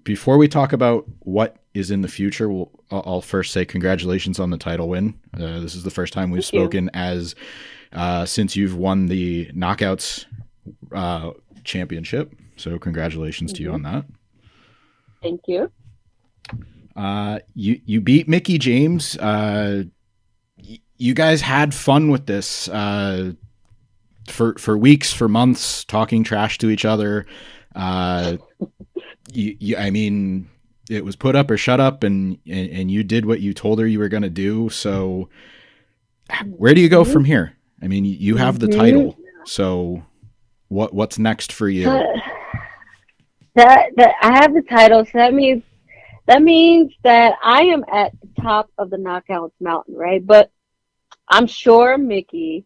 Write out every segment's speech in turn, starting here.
Before we talk about what is in the future, I'll first say congratulations on the title win. This is the first time we've spoken as since you've won the Knockouts championship. So congratulations to you on that. Thank you. You beat Mickie James. You guys had fun with this for weeks, for months, talking trash to each other. I mean, it was put up or shut up, and you did what you told her you were going to do. So where do you go from here? I mean, you have the title. So what's next for you? That I have the title, so that means that I am at the top of the Knockouts mountain, right? But I'm sure Mickie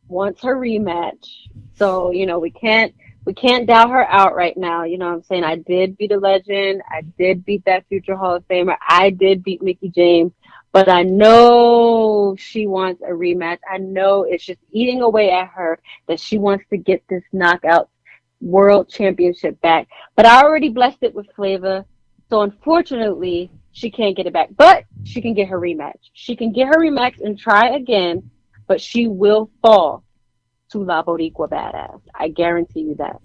wants her rematch. So, we can't doubt her out right now. You know what I'm saying? I did beat a legend. I did beat that future Hall of Famer. I did beat Mickie James. But I know she wants a rematch. I know it's just eating away at her that she wants to get this Knockouts World Championship back. But I already blessed it with Flava. So unfortunately, she can't get it back. But she can get her rematch. She can get her rematch and try again. But she will fall to La Boricua Badass. I guarantee you that.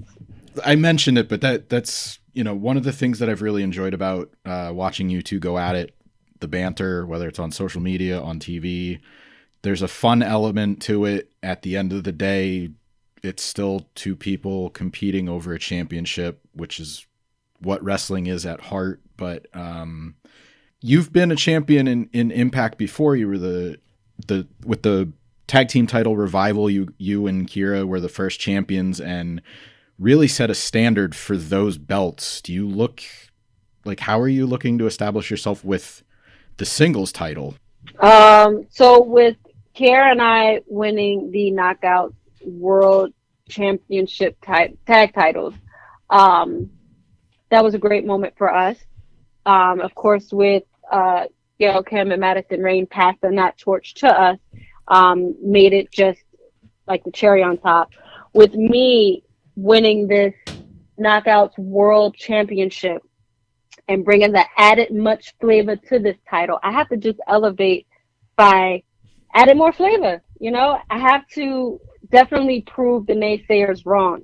I mentioned it, but that's one of the things that I've really enjoyed about watching you two go at it. The banter, whether it's on social media, on TV, there's a fun element to it. At the end of the day, it's still two people competing over a championship, which is what wrestling is at heart. But you've been a champion in Impact before. You were with the tag team title Revival. You and Kira were the first champions and really set a standard for those belts. Do you look like, how are you looking to establish yourself with the singles title? So with Kira and I winning the Knockouts World Championship tag titles, that was a great moment for us. Of course, with Gail Kim and Madison Rayne passing that torch to us, made it just like the cherry on top. With me winning this Knockouts World Championship and bringing the added much flavor to this title, I have to just elevate by adding more flavor. I have to definitely prove the naysayers wrong.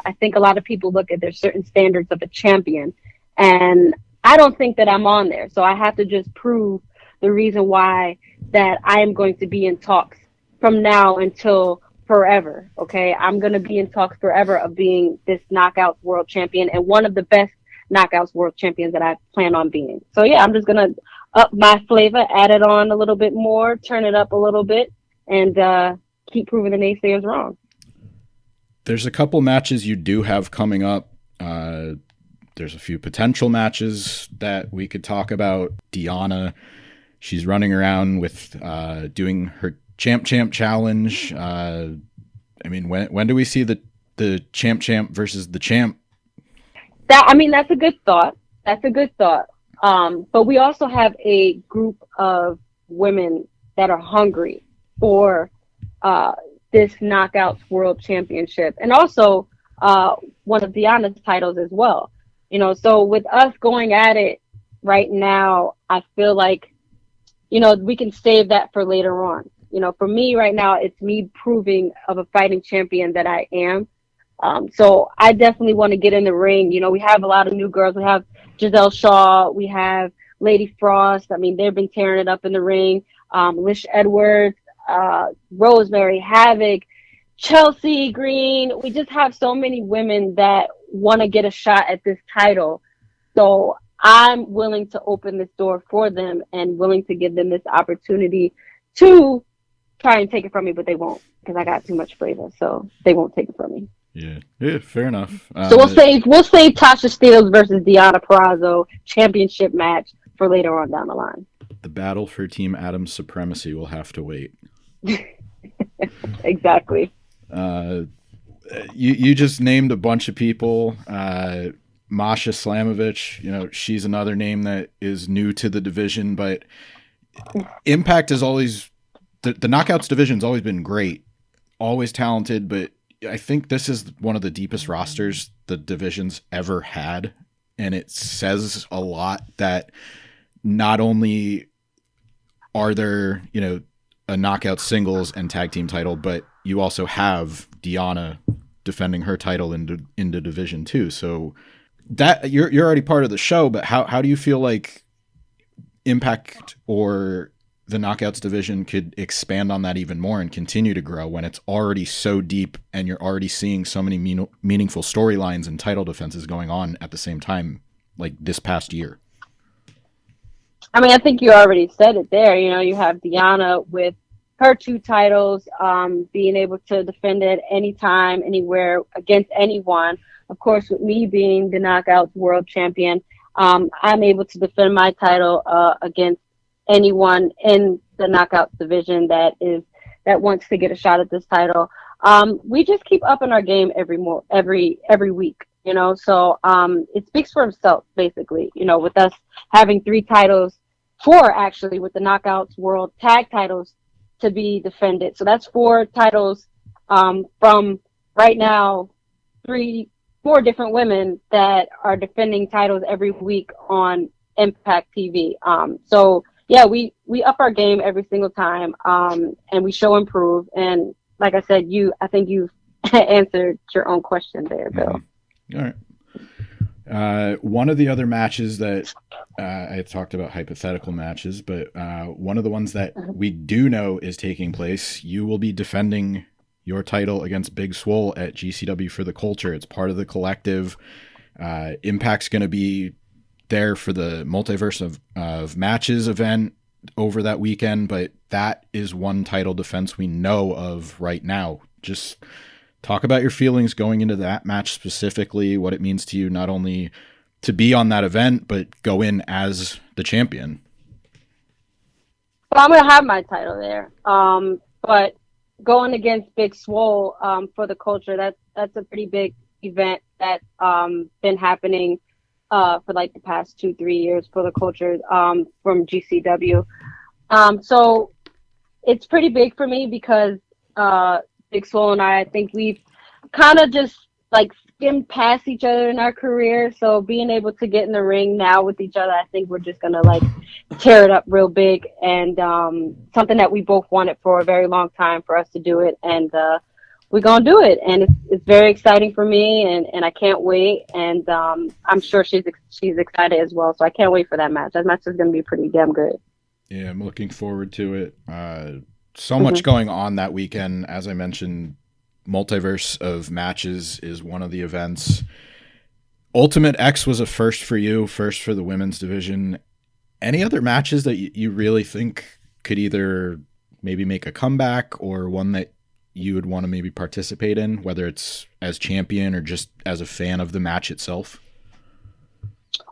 I think a lot of people look at their certain standards of a champion, and I don't think that I'm on there. So I have to just prove the reason why that I am going to be in talks from now until forever. Okay, I'm going to be in talks forever of being this Knockouts World Champion and one of the best Knockouts World Champions that I plan on being. So yeah, I'm just going to up my flavor, add it on a little bit more, turn it up a little bit, and keep proving the naysayers wrong. There's a couple matches you do have coming up. There's a few potential matches that we could talk about. Deonna, she's running around with doing her Champ Champ challenge. I mean, when do we see the Champ Champ versus the Champ? That's a good thought. But we also have a group of women that are hungry for this Knockouts World Championship, and also one of Deonna's titles as well. So with us going at it right now, I feel like, we can save that for later on. For me right now, it's me proving of a fighting champion that I am. So I definitely want to get in the ring. We have a lot of new girls. We have Giselle Shaw. We have Lady Frost. They've been tearing it up in the ring. Lish Edwards, Rosemary, Havoc, Chelsea Green. We just have so many women that want to get a shot at this title. So I'm willing to open this door for them and willing to give them this opportunity to try and take it from me, but they won't, because I got too much flavor. So they won't take it from me. Yeah, fair enough. So we'll save Tasha Steelz versus Deonna Purrazzo championship match for later on down the line. The battle for Team Adam's supremacy will have to wait. Exactly. You just named a bunch of people. Masha Slamovich, she's another name that is new to the division, but Impact is always the Knockouts division's always been great, always talented, but I think this is one of the deepest rosters the division's ever had, and it says a lot that not only are there, a knockout singles and tag team title, but you also have Deonna defending her title into Division 2. So that you're already part of the show, but how do you feel like Impact or the Knockouts division could expand on that even more and continue to grow when it's already so deep and you're already seeing so many meaningful storylines and title defenses going on at the same time, like this past year? I mean, I think you already said it there. You have Deonna with her 2 titles, being able to defend it anytime, anywhere, against anyone. Of course, with me being the Knockouts world champion, I'm able to defend my title against anyone in the Knockouts division that wants to get a shot at this title. We just keep upping our game every week. So it speaks for itself, basically. With us having 3 titles, 4 actually, with the Knockouts World Tag titles to be defended. So that's 4 titles from right now 4 different women that are defending titles every week on Impact TV. So yeah, we up our game every single time, and we show improve. And like I said, I think you've answered your own question there, Bill. All right. One of the other matches that I had talked about hypothetical matches, but one of the ones that we do know is taking place, you will be defending your title against Big Swole at GCW for the Culture. It's part of the collective. Impact's going to be there for the Multiverse of Matches event over that weekend, but that is one title defense we know of right now. Just talk about your feelings going into that match specifically, what it means to you not only to be on that event, but go in as the champion. Well, I'm going to have my title there. But going against Big Swole for the Culture, that's a pretty big event that's been happening for like the past 2-3 years for the Culture from GCW. So it's pretty big for me because Big Swole and I think we've kind of just like skimmed past each other in our career. So being able to get in the ring now with each other, I think we're just going to like tear it up real big, and something that we both wanted for a very long time for us to do it. And we're going to do it. And it's very exciting for me, and I can't wait. And I'm sure she's excited as well. So I can't wait for that match. That match is going to be pretty damn good. Yeah, I'm looking forward to it. So much going on that weekend. As I mentioned, Multiverse of Matches is one of the events. Ultimate X was a first for you, first for the women's division. Any other matches that you really think could either maybe make a comeback or one that you would want to maybe participate in, whether it's as champion or just as a fan of the match itself?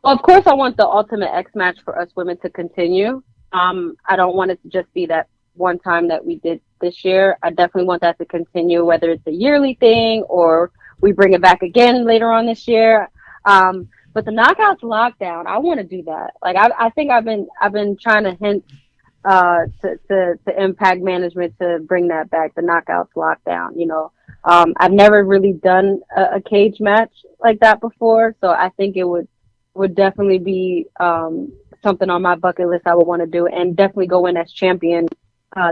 Well, of course, I want the Ultimate X match for us women to continue. I don't want it to just be that one time that we did this year. I definitely want that to continue, whether it's a yearly thing or we bring it back again later on this year. But the Knockouts Lockdown, I want to do that. Like I think I've been trying to hint to Impact management to bring that back, the Knockouts Lockdown. I've never really done a cage match like that before, so I think it would definitely be something on my bucket list I would want to do, and definitely go in as champion,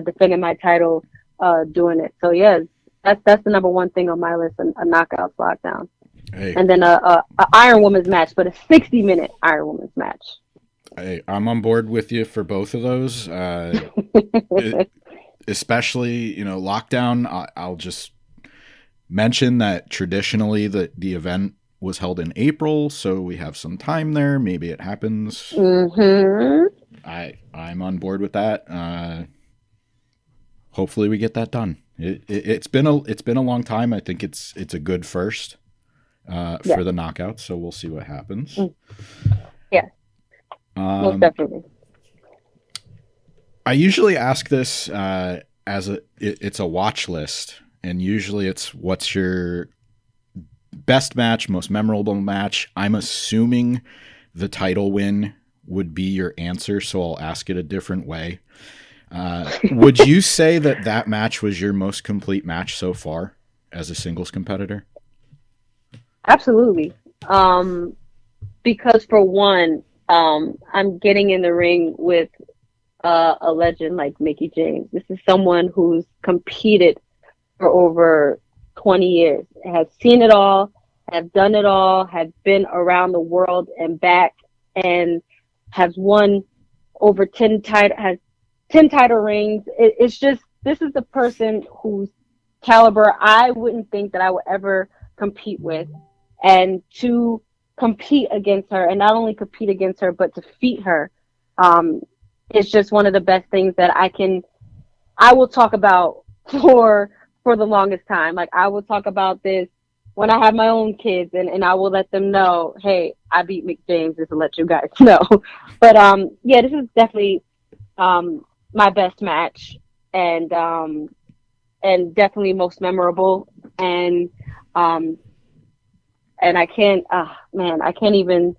defending my title, doing it. So yeah, that's the number one thing on my list, a Knockouts Lockdown. Hey. And then a Iron Woman's match, but a 60-minute Iron Woman's match. Hey, I'm on board with you for both of those. Especially, Lockdown. I'll just mention that traditionally the event was held in April, so we have some time there. Maybe it happens. Mm-hmm. I'm on board with that. Hopefully we get that done. It's been a long time. I think it's a good first for the Knockouts, so we'll see what happens. Yeah, most definitely. I usually ask this it's a watch list, and usually it's what's your best match, most memorable match. I'm assuming the title win would be your answer, so I'll ask it a different way. Would you say that match was your most complete match so far as a singles competitor? Absolutely. Because for one, I'm getting in the ring with a legend like Mickie James. This is someone who's competed for over 20 years, has seen it all, have done it all, have been around the world and back, and has won over 10 has 10 title rings. It's just, this is the person whose caliber I wouldn't think that I would ever compete with. And to compete against her, and not only compete against her, but defeat her, is just one of the best things that I will talk about for the longest time. Like, I will talk about this when I have my own kids, and I will let them know, hey, I beat Mickie James, just to let you guys know. But yeah, this is definitely my best match, and definitely most memorable. And I can't, man, I can't even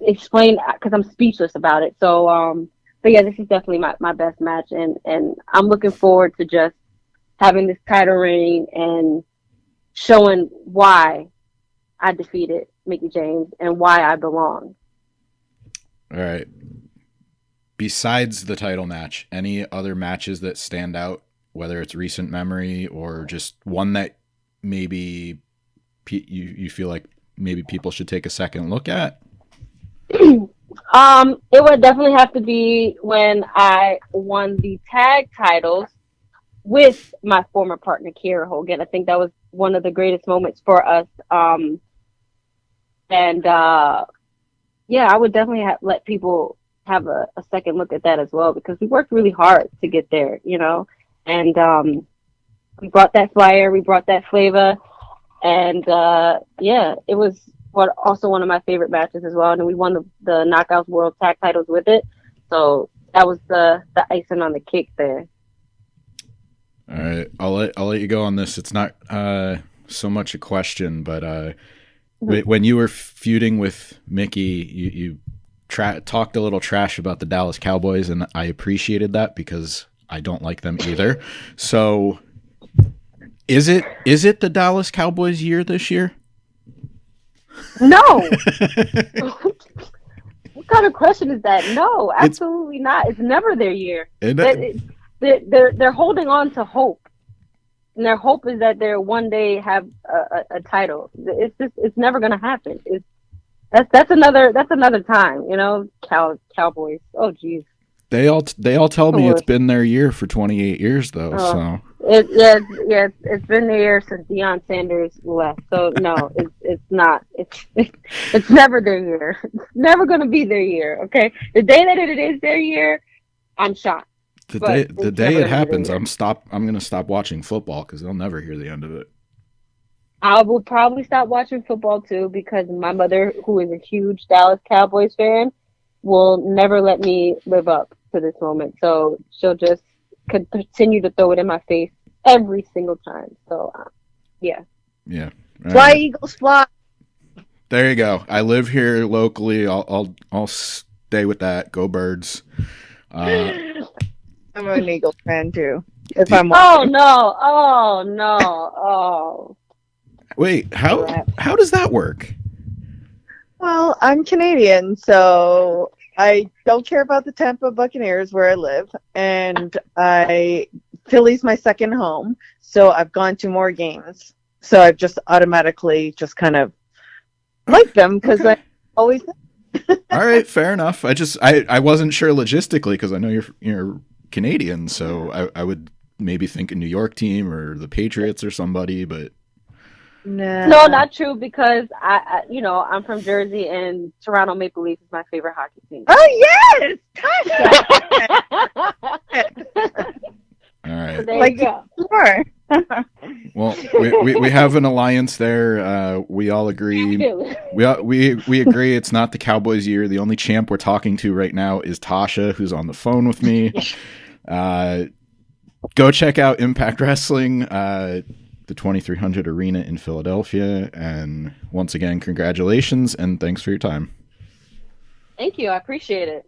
explain, because I'm speechless about it. So, but yeah, this is definitely my best match, and I'm looking forward to just having this title reign and showing why I defeated Mickie James and why I belong. All right. Besides the title match, any other matches that stand out, whether it's recent memory or just one that maybe you feel like maybe people should take a second look at? It would definitely have to be when I won the tag titles with my former partner Kiera Hogan. I think that was one of the greatest moments for us. Yeah, I would definitely let people have a second look at that as well, because we worked really hard to get there, you know. And we brought that fire, we brought that flavor, and yeah, it was also one of my favorite matches as well. And we won the Knockouts World Tag Titles with it, so that was the icing on the cake there. All right, I'll let you go on this. It's not so much a question, but when you were feuding with Mickie, you talked a little trash about the Dallas Cowboys, and I appreciated that because I don't like them either. So, is it the Dallas Cowboys year this year? No. What kind of question is that? No, absolutely not. It's never their year. They're holding on to hope, and their hope is that they'll one day have a title. It's never gonna happen. That's another time, you know. Cowboys. Oh geez. They all tell me it's been their year for 28 years though. So it's been their year since Deion Sanders left. So no, it's not. It's never their year. It's never gonna be their year. Okay, the day that it is their year, I'm shocked. The day it happens, I'm gonna stop watching football because they'll never hear the end of it. I will probably stop watching football too, because my mother, who is a huge Dallas Cowboys fan, will never let me live up to this moment. So she'll just continue to throw it in my face every single time. So yeah. Yeah. Fly, Eagles, fly. There you go. I live here locally. I'll stay with that. Go Birds. I'm an Eagles fan too. Oh no. Wait, how does that work? Well, I'm Canadian, so I don't care about the Tampa Buccaneers where I live, and Philly's my second home, so I've gone to more games. So I've just automatically just kind of like them because I always. All right, fair enough. I wasn't sure logistically because I know you're Canadian, so I would maybe think a New York team or the Patriots or somebody, but. No, not true, because I'm from Jersey, and Toronto Maple Leafs is my favorite hockey team. Oh yes, all right. So there you go. Sure. Well, we have an alliance there. We all agree. We agree it's not the Cowboys year. The only champ we're talking to right now is Tasha, who's on the phone with me. Go check out Impact Wrestling. The 2300 Arena in Philadelphia, and once again, congratulations and thanks for your time. Thank you. I appreciate it.